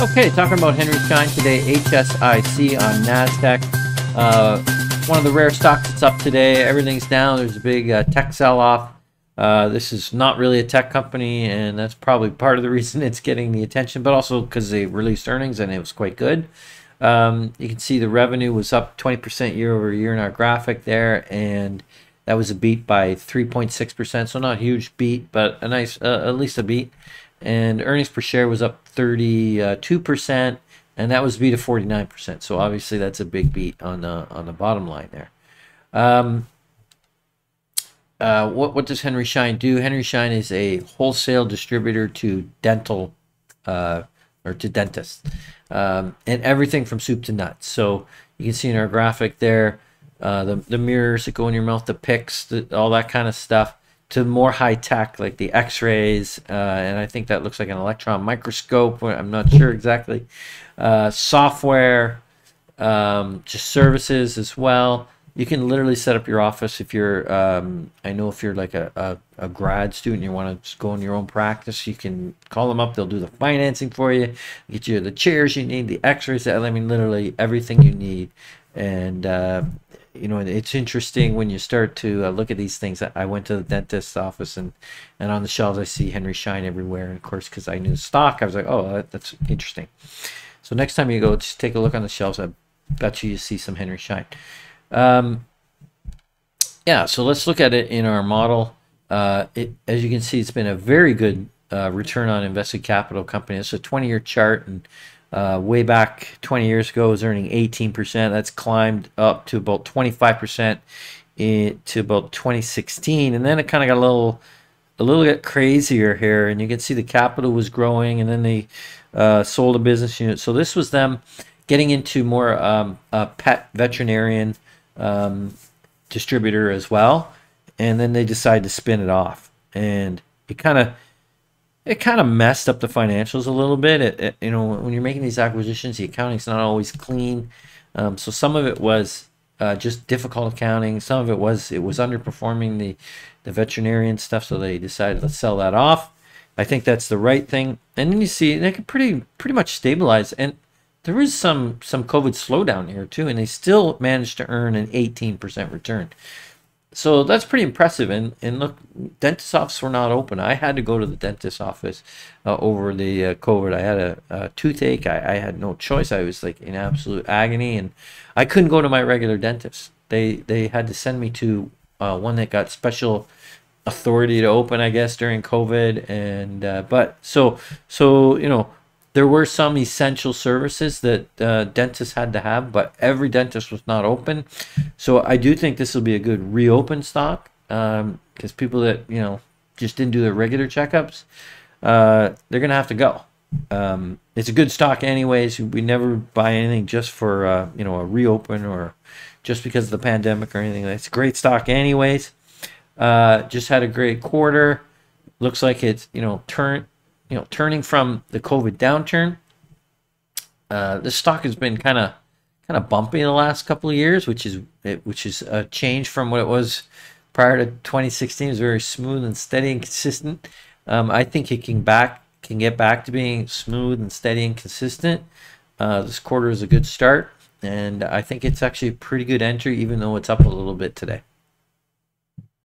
Okay, talking about Henry Schein today, HSIC on NASDAQ. One of the rare stocks that's up today. Everything's down. There's a big tech sell-off. This is not really a tech company, and that's probably part of the reason it's getting the attention, but also because they released earnings and it was quite good. You can see the revenue was up 20% year over year in our graphic there, and that was a beat by 3.6%, so not a huge beat, but a nice, at least a beat. And earnings per share was up 32%, and that was beat of 49%. So obviously that's a big beat on the bottom line there. What does Henry Schein do? Henry Schein is a wholesale distributor to dental or to dentists, and everything from soup to nuts. So you can see in our graphic there, the mirrors that go in your mouth, the picks, all that kind of stuff, to more high tech like the X-rays, and I think that looks like an electron microscope. I'm not sure exactly. Software, just services as well. You can literally set up your office if you're, I know if you're like a grad student, you want to just go in your own practice, you can call them up. They'll do the financing for you, get you the chairs you need, the X-rays. I mean, literally everything you need. And you know, it's interesting when you start to look at these things. I went to the dentist's office, and on the shelves I see Henry Schein everywhere. And of course, because I knew the stock, I was like, oh, that's interesting. So next time you go, just take a look on the shelves. I bet you see some Henry Schein. Yeah, so let's look at it in our model. As you can see, it's been a very good return on invested capital company. It's a 20-year chart, and way back 20 years ago, it was earning 18%. That's climbed up to about 25% to about 2016, and then it kind of got a little bit crazier here. And you can see the capital was growing, and then they sold a business unit. So this was them getting into more pet veterinarian distributor as well, and then they decided to spin it off, and it kind of messed up the financials a little bit. You know, when you're making these acquisitions, the accounting's not always clean. So some of it was just difficult accounting. Some of it was underperforming the veterinarian stuff. So they decided, let's sell that off. I think that's the right thing. And then you see they could pretty much stabilize. And there is some COVID slowdown here too, and they still managed to earn an 18% return. So that's pretty impressive. And look, dentist offices were not open. I had to go to the dentist office over the COVID. I had a toothache. I had no choice. I was like in absolute agony, and I couldn't go to my regular dentist. They had to send me to one that got special authority to open, I guess, during COVID. And but so you know, there were some essential services that dentists had to have, but every dentist was not open. So I do think this will be a good reopen stock, because people that, you know, just didn't do their regular checkups, they're going to have to go. It's a good stock anyways. We never buy anything just for, you know, a reopen or just because of the pandemic or anything. It's a great stock anyways. Just had a great quarter. Looks like it's, you know, turning from the COVID downturn. This stock has been kind of bumpy in the last couple of years, which is a change from what it was prior to 2016. It was very smooth and steady and consistent. I think it can get back to being smooth and steady and consistent. This quarter is a good start, and I think it's actually a pretty good entry, even though it's up a little bit today.